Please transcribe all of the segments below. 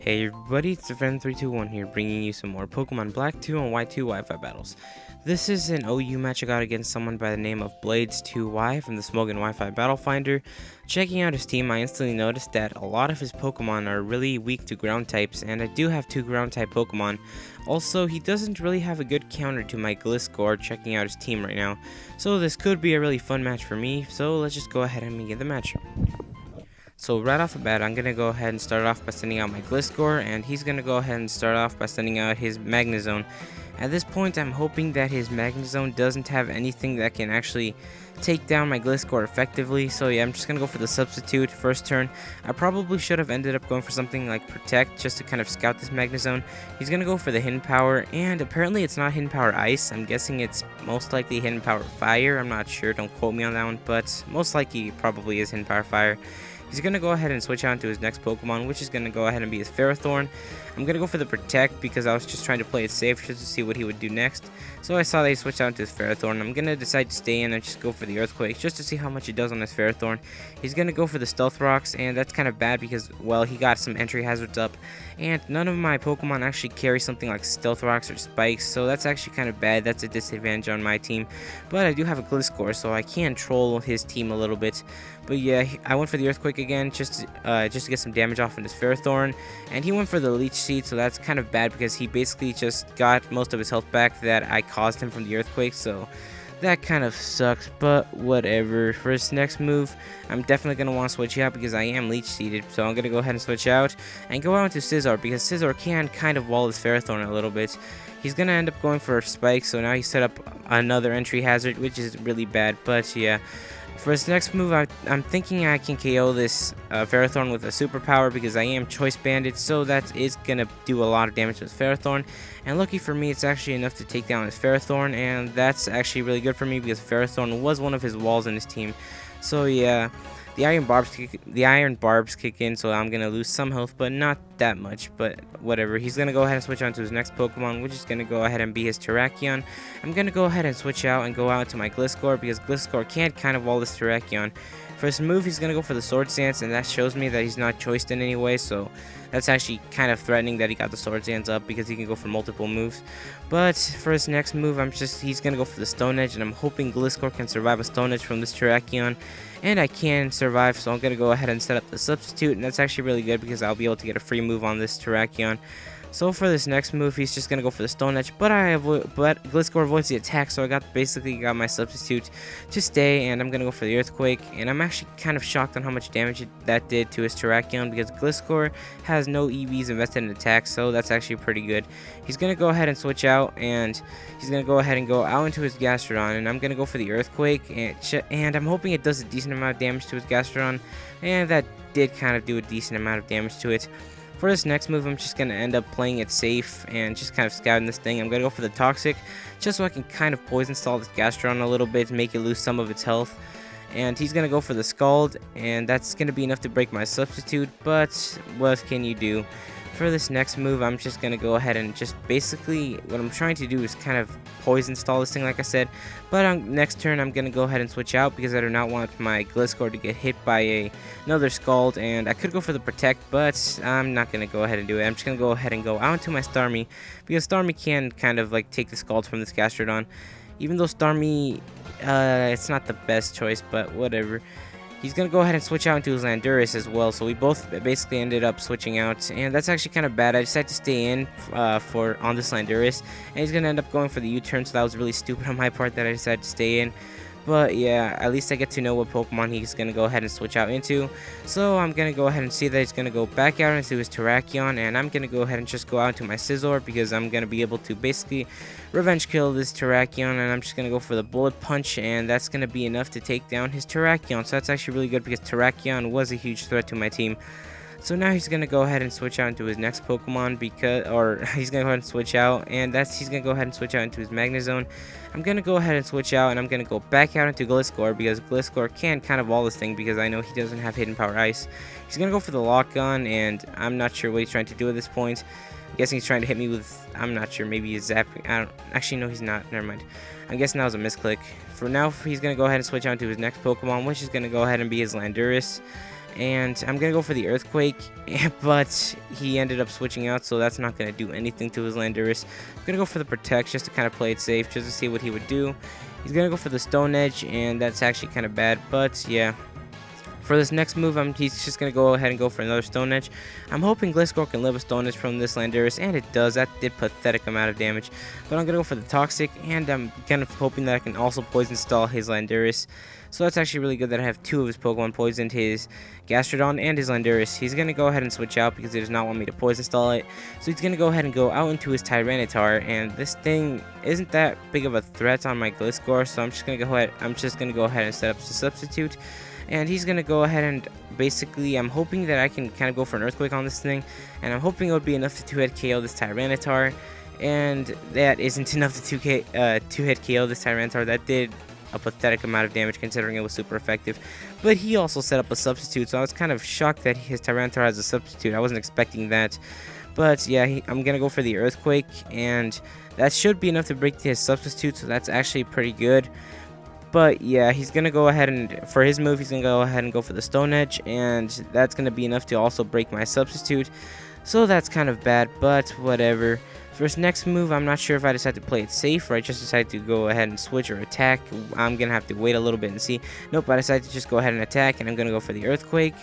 Hey everybody, it's Defend321 here, bringing you some more Pokemon Black 2 and White 2 Wi-Fi battles. This is an OU match I got against someone by the name of Blades2Y from the Smogon Wi-Fi Battle Finder. Checking out his team, I instantly noticed that a lot of his Pokemon are really weak to ground types, and I do have 2 ground type Pokemon. Also, he doesn't really have a good counter to my Gliscor, checking out his team right now. So this could be a really fun match for me, so let's just go ahead and begin the match. So right off the bat, I'm going to go ahead and start off by sending out my Gliscor, and he's going to go ahead and start off by sending out his Magnezone. At this point, I'm hoping that his Magnezone doesn't have anything that can actually take down my Gliscor effectively. So yeah, I'm just going to go for the substitute first turn. I probably should have ended up going for something like Protect just to kind of scout this Magnezone. He's going to go for the Hidden Power, and apparently it's not Hidden Power Ice. I'm guessing it's most likely Hidden Power Fire. I'm not sure, don't quote me on that one, but most likely probably is Hidden Power Fire. He's going to go ahead and switch on to his next Pokemon, which is going to go ahead and be his Ferrothorn. I'm going to go for the Protect because I was just trying to play it safe just to see what he would do next. So I saw that he switched on to his Ferrothorn. I'm going to decide to stay in and just go for the Earthquake just to see how much it does on his Ferrothorn. He's going to go for the Stealth Rocks, and that's kind of bad because, well, he got some entry hazards up. And none of my Pokemon actually carry something like Stealth Rocks or Spikes, so that's actually kind of bad. That's a disadvantage on my team. But I do have a Gliscor, so I can troll his team a little bit. But yeah, I went for the Earthquake again just to get some damage off of his Ferrothorn, and he went for the Leech Seed, so that's kind of bad because he basically just got most of his health back that I caused him from the Earthquake, so that kind of sucks, but whatever. For his next move, I'm definitely going to want to switch out because I am Leech Seeded, so I'm going to go ahead and switch out and go out into Scizor because Scizor can kind of wall his Ferrothorn a little bit. He's going to end up going for Spike, so now he set up another entry hazard, which is really bad, but yeah. For his next move, I'm thinking I can KO this Ferrothorn with a superpower because I am Choice Banded, so that is going to do a lot of damage with Ferrothorn. And lucky for me, it's actually enough to take down his Ferrothorn, and that's actually really good for me because Ferrothorn was one of his walls in his team. So yeah, the Iron Barbs kick in, so I'm going to lose some health, but not that much, but whatever. He's going to go ahead and switch on to his next Pokemon, which is going to go ahead and be his Terrakion. I'm going to go ahead and switch out and go out to my Gliscor because Gliscor can kind of wall this Terrakion. For his move, he's going to go for the Swords Dance, and that shows me that he's not choiced in any way, so that's actually kind of threatening that he got the Swords Dance up because he can go for multiple moves. But for his next move, he's going to go for the Stone Edge, and I'm hoping Gliscor can survive a Stone Edge from this Terrakion, and I can survive, so I'm going to go ahead and set up the substitute, and that's actually really good because I'll be able to get a free move on this Terrakion. So for this next move, he's just gonna go for the Stone Edge, but Gliscor avoids the attack, so I basically got my substitute to stay, and I'm gonna go for the Earthquake. And I'm actually kind of shocked on how much damage that did to his Terrakion because Gliscor has no EVs invested in attack, so that's actually pretty good. He's gonna go ahead and switch out, and he's gonna go ahead and go out into his Gastrodon, and I'm gonna go for the Earthquake, and I'm hoping it does a decent amount of damage to his Gastrodon, and that did kind of do a decent amount of damage to it. For this next move, I'm just going to end up playing it safe and just kind of scouting this thing. I'm going to go for the Toxic just so I can kind of Poison Stall this Gastrodon a little bit to make it lose some of its health. And he's going to go for the Scald, and that's going to be enough to break my substitute, but what can you do? For this next move, I'm just going to go ahead and just basically what I'm trying to do is kind of Poison Stall this thing like I said. But on next turn, I'm going to go ahead and switch out because I do not want my Gliscor to get hit by another Scald. And I could go for the Protect, but I'm not going to go ahead and do it. I'm just going to go ahead and go out into my Starmie because Starmie can kind of like take the Scald from this Gastrodon. Even though Starmie, it's not the best choice, but whatever. He's going to go ahead and switch out into his Landorus as well, so we both basically ended up switching out, and that's actually kind of bad. I decided to stay in on this Landorus, and he's going to end up going for the U-turn, so that was really stupid on my part that I decided to stay in. But yeah, at least I get to know what Pokemon he's going to go ahead and switch out into. So I'm going to go ahead and see that he's going to go back out into his Terrakion. And I'm going to go ahead and just go out into my Scizor because I'm going to be able to basically revenge kill this Terrakion. And I'm just going to go for the Bullet Punch. And that's going to be enough to take down his Terrakion. So that's actually really good because Terrakion was a huge threat to my team. So now he's going to go ahead and switch out into his next Pokemon he's going to go ahead and switch out, and he's going to go ahead and switch out into his Magnezone. I'm going to go ahead and switch out, and I'm going to go back out into Gliscor because Gliscor can kind of wall this thing because I know he doesn't have Hidden Power Ice. He's going to go for the Lock Gun, and I'm not sure what he's trying to do at this point. I'm guessing he's trying to hit me with, I'm not sure, maybe a Zapping. Actually, no, he's not. Never mind. I'm guessing that was a misclick. For now, he's going to go ahead and switch out to his next Pokemon, which is going to go ahead and be his Landorus. and I'm gonna go for the Earthquake, but he ended up switching out, so that's not gonna do anything to his Landorus. I'm gonna go for the Protect just to kind of play it safe, just to see what he would do. He's gonna go for the Stone Edge, and that's actually kind of bad, but yeah. For this next move, he's just going to go ahead and go for another Stone Edge. I'm hoping Gliscor can live a Stone Edge from this Landorus, and it does. That did pathetic amount of damage. But I'm going to go for the Toxic, and I'm kind of hoping that I can also Poison Stall his Landorus. So that's actually really good that I have two of his Pokemon poisoned, his Gastrodon and his Landorus. He's going to go ahead and switch out because he does not want me to Poison Stall it. So he's going to go ahead and go out into his Tyranitar, and this thing isn't that big of a threat on my Gliscor, so I'm just going to go ahead and set up the substitute. And he's going to go ahead and basically, I'm hoping that I can kind of go for an Earthquake on this thing. And I'm hoping it would be enough to 2-hit KO this Tyranitar. And that isn't enough to 2-hit KO this Tyranitar. That did a pathetic amount of damage considering it was super effective. But he also set up a substitute, so I was kind of shocked that his Tyranitar has a substitute. I wasn't expecting that. But yeah, I'm going to go for the Earthquake. And that should be enough to break his substitute, so that's actually pretty good. But yeah, he's going to go ahead and, for his move, he's going to go ahead and go for the Stone Edge, and that's going to be enough to also break my substitute. So that's kind of bad, but whatever. For his next move, I'm not sure if I decide to play it safe or I just decide to go ahead and switch or attack. I'm going to have to wait a little bit and see. Nope, I decided to just go ahead and attack, and I'm going to go for the Earthquake.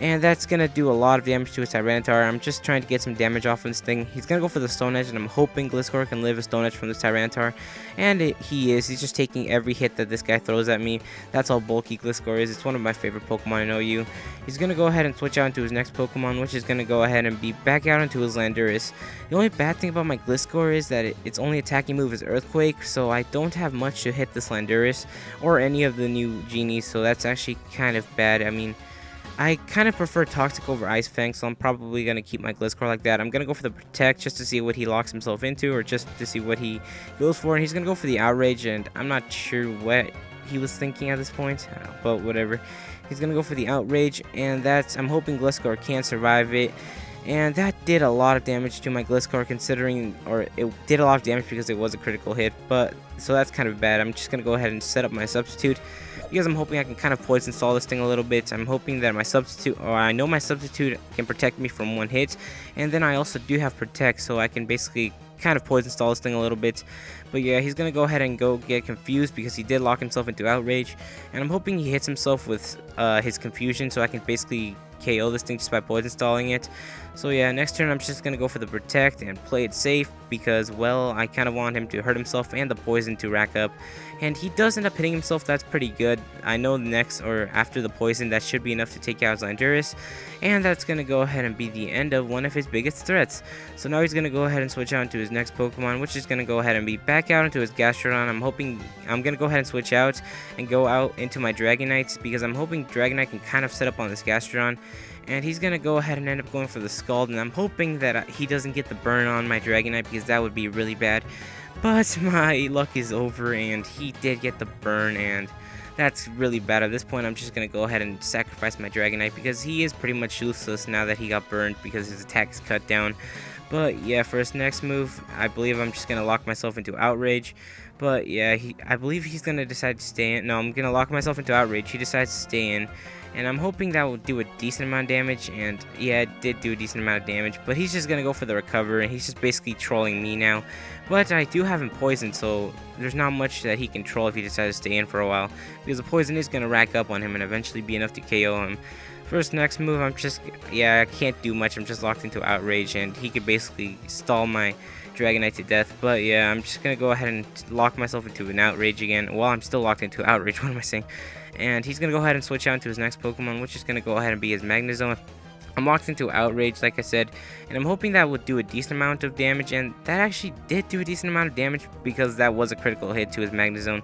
And that's going to do a lot of damage to his Tyranitar. I'm just trying to get some damage off of this thing. He's going to go for the Stone Edge, and I'm hoping Gliscor can live a Stone Edge from this Tyranitar. And he is. He's just taking every hit that this guy throws at me. That's how bulky Gliscor is. It's one of my favorite Pokemon in OU. He's going to go ahead and switch out into his next Pokemon, which is going to go ahead and be back out into his Landorus. The only bad thing about my Gliscor is that its only attacking move is Earthquake, so I don't have much to hit this Landorus or any of the new genies, so that's actually kind of bad. I mean, I kind of prefer Toxic over Ice Fang, so I'm probably going to keep my Gliscor like that. I'm going to go for the Protect just to see what he locks himself into, or just to see what he goes for. And he's going to go for the Outrage, and I'm not sure what he was thinking at this point, but whatever. He's going to go for the Outrage, and I'm hoping Gliscor can't survive it. And that did a lot of damage to my Gliscor it did a lot of damage because it was a critical hit, but so that's kind of bad. I'm just going to go ahead and set up my substitute because I'm hoping I can kind of Poison Stall this thing a little bit. I'm hoping that I know my substitute can protect me from one hit, and then I also do have Protect, so I can basically kind of Poison Stall this thing a little bit. But yeah, he's going to go ahead and go get confused because he did lock himself into Outrage, and I'm hoping he hits himself with his Confusion so I can basically KO this thing just by Poison Stalling it. So yeah, next turn I'm just going to go for the Protect and play it safe because, well, I kind of want him to hurt himself and the Poison to rack up. And he does end up hitting himself. That's pretty good. I know next or after the Poison, that should be enough to take out his Landorus. And that's going to go ahead and be the end of one of his biggest threats. So now he's going to go ahead and switch out into his next Pokemon, which is going to go ahead and be back out into his Gastrodon. I'm going to go ahead and switch out and go out into my Dragonite because I'm hoping Dragonite can kind of set up on this Gastrodon. And he's going to go ahead and end up going for the Scald, and I'm hoping that he doesn't get the burn on my Dragonite because that would be really bad. But my luck is over, and he did get the burn, and that's really bad. At this point, I'm just going to go ahead and sacrifice my Dragonite because he is pretty much useless now that he got burned because his attack is cut down. But yeah, for his next move, I believe I'm just going to lock myself into Outrage. But yeah, I believe he's going to decide to stay in. No, I'm going to lock myself into Outrage. He decides to stay in. And I'm hoping that will do a decent amount of damage. And yeah, it did do a decent amount of damage. But he's just going to go for the Recover. And he's just basically trolling me now. But I do have him poisoned. So there's not much that he can troll if he decides to stay in for a while. Because the poison is going to rack up on him and eventually be enough to KO him. For his next move, I can't do much. I'm just locked into Outrage. And he could basically stall my Dragonite to death. But yeah, I'm just going to go ahead and lock myself into an Outrage again. Well, I'm still locked into Outrage. What am I saying? And he's going to go ahead and switch out to his next Pokemon, which is going to go ahead and be his Magnezone. I'm locked into Outrage, like I said, and I'm hoping that would do a decent amount of damage, and that actually did do a decent amount of damage because that was a critical hit to his Magnezone.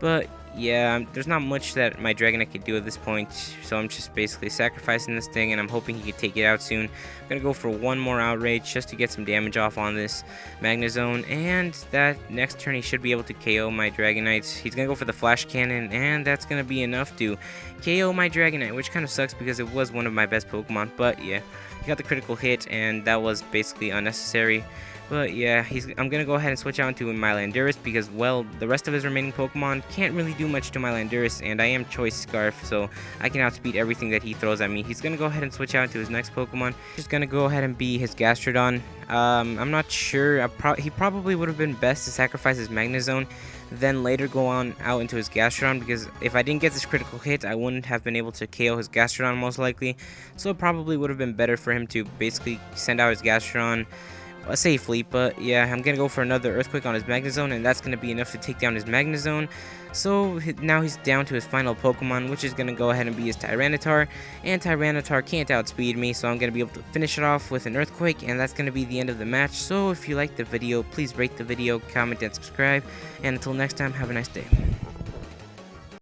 But yeah, there's not much that my Dragonite can do at this point, so I'm just basically sacrificing this thing, and I'm hoping he can take it out soon. I'm going to go for one more Outrage just to get some damage off on this Magnezone, and that next turn he should be able to KO my Dragonite. He's going to go for the Flash Cannon, and that's going to be enough to KO my Dragonite, which kind of sucks because it was one of my best Pokemon, but yeah, he got the critical hit, and that was basically unnecessary. But yeah, I'm gonna go ahead and switch out into my Landorus because, well, the rest of his remaining Pokemon can't really do much to my Landorus, and I am Choice Scarf, so I can outspeed everything that he throws at me. He's gonna go ahead and switch out into his next Pokemon. He's gonna go ahead and be his Gastrodon. I'm not sure. He probably would have been best to sacrifice his Magnezone, then later go on out into his Gastrodon, because if I didn't get this critical hit, I wouldn't have been able to KO his Gastrodon most likely. So it probably would have been better for him to basically send out his Gastrodon safely. But yeah, I'm gonna go for another Earthquake on his Magnezone, and that's gonna be enough to take down his Magnezone. So now he's down to his final Pokemon, which is gonna go ahead and be his Tyranitar, and Tyranitar can't outspeed me, so I'm gonna be able to finish it off with an Earthquake, and that's gonna be the end of the match. So if you liked the video, please rate the video, comment, and subscribe, and until next time, have a nice day.